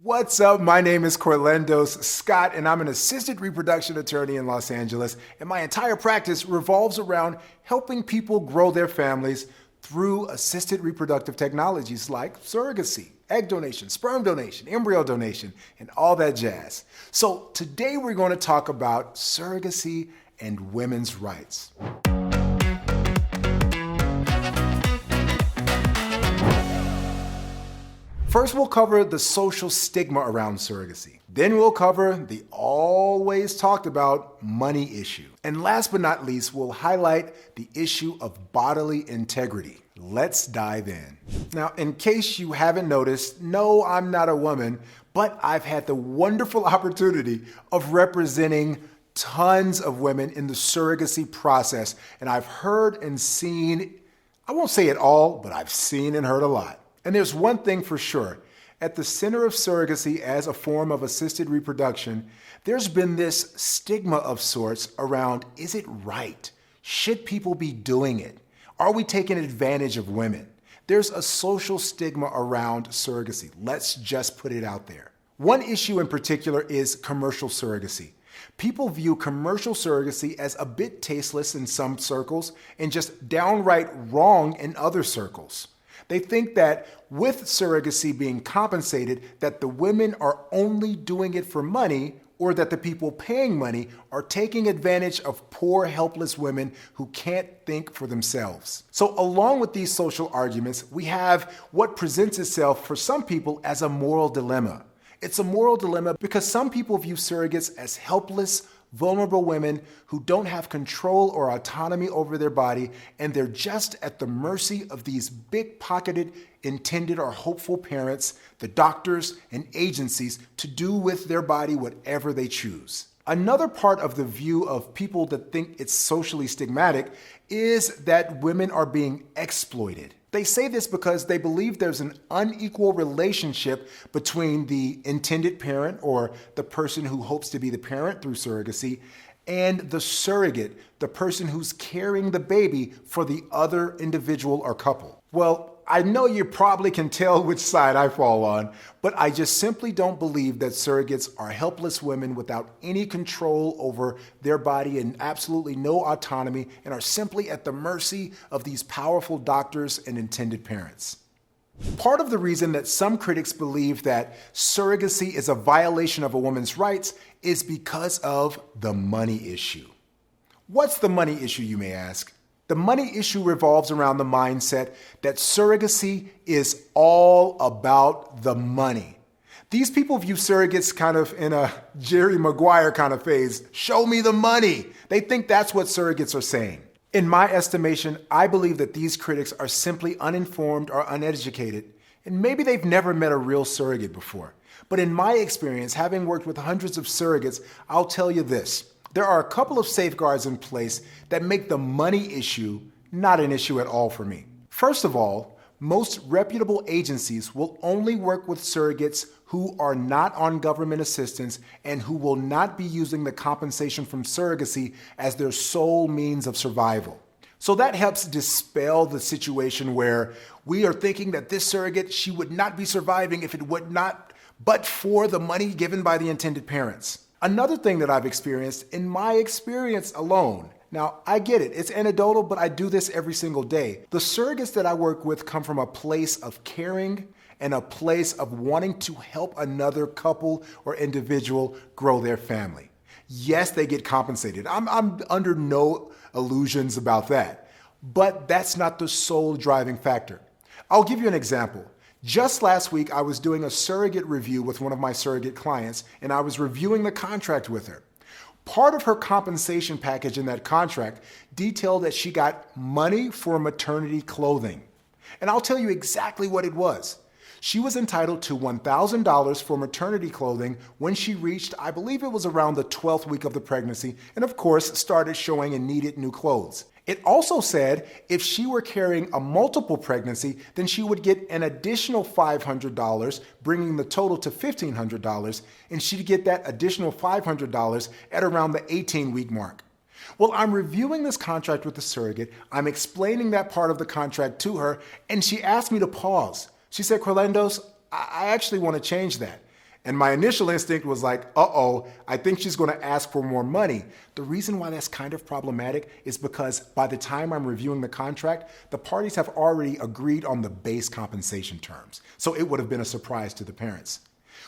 What's up? My name is Corlandos Scott, and I'm an assisted reproduction attorney in Los Angeles, and my entire practice revolves around helping people grow their families through assisted reproductive technologies like surrogacy, egg donation, sperm donation, embryo donation, and all that jazz. So today we're going to talk about surrogacy and women's rights. First, we'll cover the social stigma around surrogacy. Then we'll cover the always talked about money issue. And last but not least, we'll highlight the issue of bodily integrity. Let's dive in. Now, in case you haven't noticed, no, I'm not a woman, but I've had the wonderful opportunity of representing tons of women in the surrogacy process. And I've heard and seen, I won't say it all, but I've seen and heard a lot. And there's one thing for sure. At the center of surrogacy as a form of assisted reproduction, there's been this stigma of sorts around, is it right? Should people be doing it? Are we taking advantage of women? There's a social stigma around surrogacy. Let's just put it out there. One issue in particular is commercial surrogacy. People view commercial surrogacy as a bit tasteless in some circles and just downright wrong in other circles. They think that with surrogacy being compensated, that the women are only doing it for money, or that the people paying money are taking advantage of poor, helpless women who can't think for themselves. So along with these social arguments, we have what presents itself for some people as a moral dilemma. It's a moral dilemma because some people view surrogates as helpless, vulnerable women who don't have control or autonomy over their body, and they're just at the mercy of these big-pocketed, intended or hopeful parents, the doctors and agencies, to do with their body whatever they choose. Another part of the view of people that think it's socially stigmatic is that women are being exploited. They say this because they believe there's an unequal relationship between the intended parent, or the person who hopes to be the parent through surrogacy, and the surrogate, the person who's carrying the baby for the other individual or couple. Well, I know you probably can tell which side I fall on, but I just simply don't believe that surrogates are helpless women without any control over their body and absolutely no autonomy, and are simply at the mercy of these powerful doctors and intended parents. Part of the reason that some critics believe that surrogacy is a violation of a woman's rights is because of the money issue. What's the money issue, you may ask? The money issue revolves around the mindset that surrogacy is all about the money. These people view surrogates kind of in a Jerry Maguire kind of phase. Show me the money. They think that's what surrogates are saying. In my estimation, I believe that these critics are simply uninformed or uneducated, and maybe they've never met a real surrogate before. But in my experience, having worked with hundreds of surrogates, I'll tell you this. There are a couple of safeguards in place that make the money issue not an issue at all for me. First of all, most reputable agencies will only work with surrogates who are not on government assistance and who will not be using the compensation from surrogacy as their sole means of survival. So that helps dispel the situation where we are thinking that this surrogate, she would not be surviving if it would not, but for the money given by the intended parents. Another thing that I've experienced, in my experience alone, now I get it, it's anecdotal, but I do this every single day. The surrogates that I work with come from a place of caring and a place of wanting to help another couple or individual grow their family. Yes, they get compensated. I'm under no illusions about that, but that's not the sole driving factor. I'll give you an example. Just last week, I was doing a surrogate review with one of my surrogate clients, and I was reviewing the contract with her. Part of her compensation package in that contract detailed that she got money for maternity clothing. And I'll tell you exactly what it was. She was entitled to $1,000 for maternity clothing when she reached, I believe it was around the 12th week of the pregnancy, and of course started showing and needed new clothes. It also said if she were carrying a multiple pregnancy, then she would get an additional $500, bringing the total to $1,500, and she'd get that additional $500 at around the 18-week mark. Well, I'm reviewing this contract with the surrogate, I'm explaining that part of the contract to her, and she asked me to pause. She said, Corlandos, I actually want to change that. And my initial instinct was like, uh-oh, I think she's going to ask for more money. The reason why that's kind of problematic is because by the time I'm reviewing the contract, the parties have already agreed on the base compensation terms. So it would have been a surprise to the parents.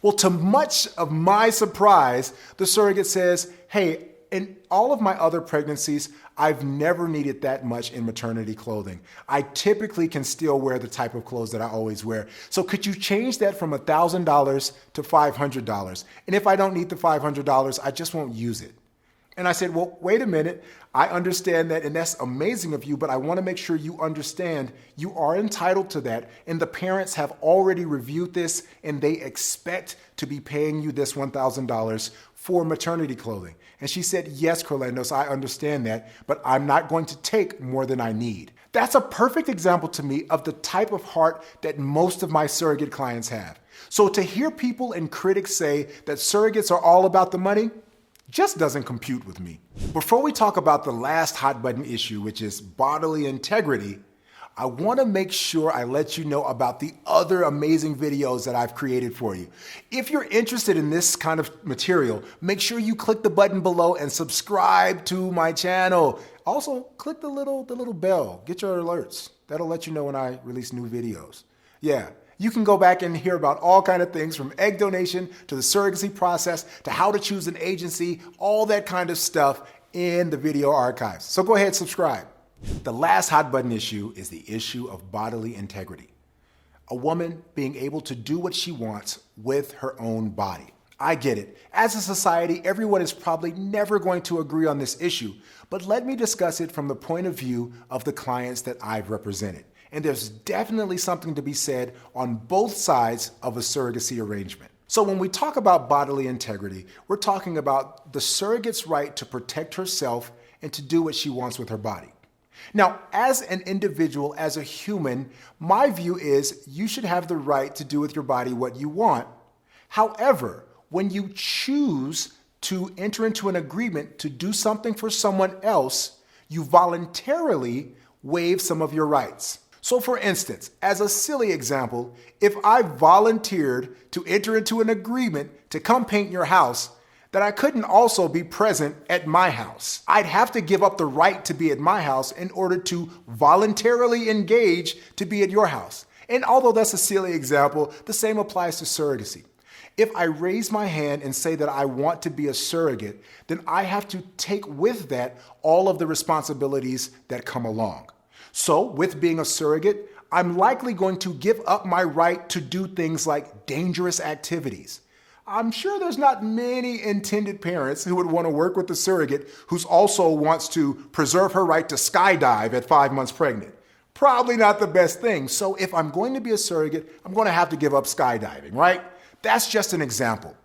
Well, to much of my surprise, the surrogate says, hey, in all of my other pregnancies, I've never needed that much in maternity clothing. I typically can still wear the type of clothes that I always wear. So could you change that from $1,000 to $500? And if I don't need the $500, I just won't use it. And I said, well, wait a minute. I understand that, and that's amazing of you, but I want to make sure you understand you are entitled to that. And the parents have already reviewed this, and they expect to be paying you this $1,000 for maternity clothing. And she said, yes, Corlandos, I understand that, but I'm not going to take more than I need. That's a perfect example to me of the type of heart that most of my surrogate clients have. So to hear people and critics say that surrogates are all about the money, just doesn't compute with me. Before we talk about the last hot button issue, which is bodily integrity, I want to make sure I let you know about the other amazing videos that I've created for you. If you're interested in this kind of material, make sure you click the button below and subscribe to my channel. Also, click the little bell. Get your alerts. That'll let you know when I release new videos. Yeah. You can go back and hear about all kinds of things from egg donation to the surrogacy process to how to choose an agency, all that kind of stuff in the video archives. So go ahead, subscribe. The last hot button issue is the issue of bodily integrity. A woman being able to do what she wants with her own body. I get it. As a society, everyone is probably never going to agree on this issue, but let me discuss it from the point of view of the clients that I've represented. And there's definitely something to be said on both sides of a surrogacy arrangement. So when we talk about bodily integrity, we're talking about the surrogate's right to protect herself and to do what she wants with her body. Now, as an individual, as a human, my view is you should have the right to do with your body what you want. However, when you choose to enter into an agreement to do something for someone else, you voluntarily waive some of your rights. So for instance, as a silly example, if I volunteered to enter into an agreement to come paint your house, that I couldn't also be present at my house. I'd have to give up the right to be at my house in order to voluntarily engage to be at your house. And although that's a silly example, the same applies to surrogacy. If I raise my hand and say that I want to be a surrogate, then I have to take with that all of the responsibilities that come along. So with being a surrogate, I'm likely going to give up my right to do things like dangerous activities. I'm sure there's not many intended parents who would want to work with a surrogate who also wants to preserve her right to skydive at 5 months pregnant. Probably not the best thing. So if I'm going to be a surrogate, I'm going to have to give up skydiving, right? That's just an example.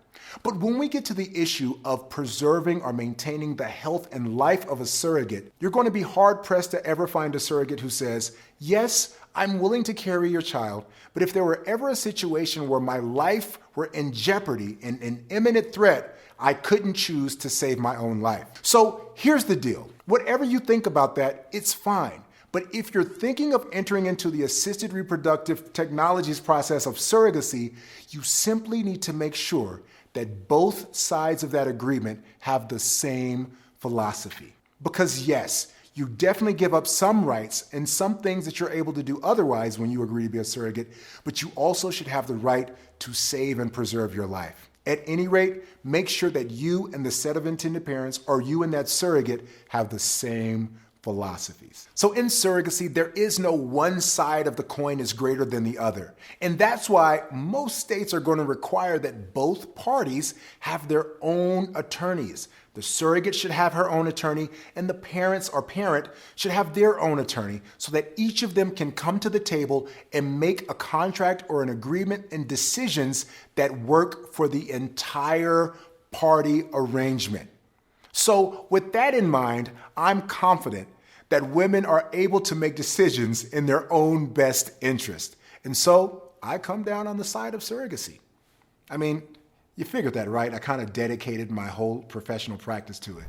But when we get to the issue of preserving or maintaining the health and life of a surrogate, you're going to be hard-pressed to ever find a surrogate who says, yes, I'm willing to carry your child, but if there were ever a situation where my life were in jeopardy and an imminent threat, I couldn't choose to save my own life. So here's the deal. Whatever you think about that, it's fine. But if you're thinking of entering into the assisted reproductive technologies process of surrogacy, you simply need to make sure that both sides of that agreement have the same philosophy. Because yes, you definitely give up some rights and some things that you're able to do otherwise when you agree to be a surrogate, but you also should have the right to save and preserve your life. At any rate, make sure that you and the set of intended parents or you and that surrogate have the same philosophies. So in surrogacy, there is no one side of the coin is greater than the other. And that's why most states are going to require that both parties have their own attorneys. The surrogate should have her own attorney, and the parents or parent should have their own attorney so that each of them can come to the table and make a contract or an agreement and decisions that work for the entire party arrangement. So with that in mind, I'm confident that women are able to make decisions in their own best interest. And so I come down on the side of surrogacy. I mean, You figured that, right? I kind of dedicated my whole professional practice to it.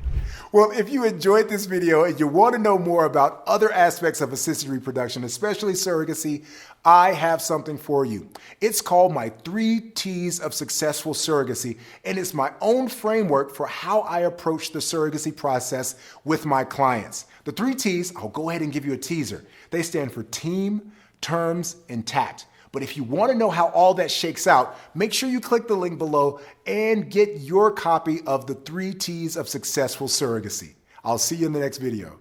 Well, if you enjoyed this video and you want to know more about other aspects of assisted reproduction, especially surrogacy, I have something for you. It's called my 3 T's of successful surrogacy, and it's my own framework for how I approach the surrogacy process with my clients. The 3 T's, I'll go ahead and give you a teaser. They stand for team, terms, and tact. But if you want to know how all that shakes out, make sure you click the link below and get your copy of the 3 T's of successful surrogacy. I'll see you in the next video.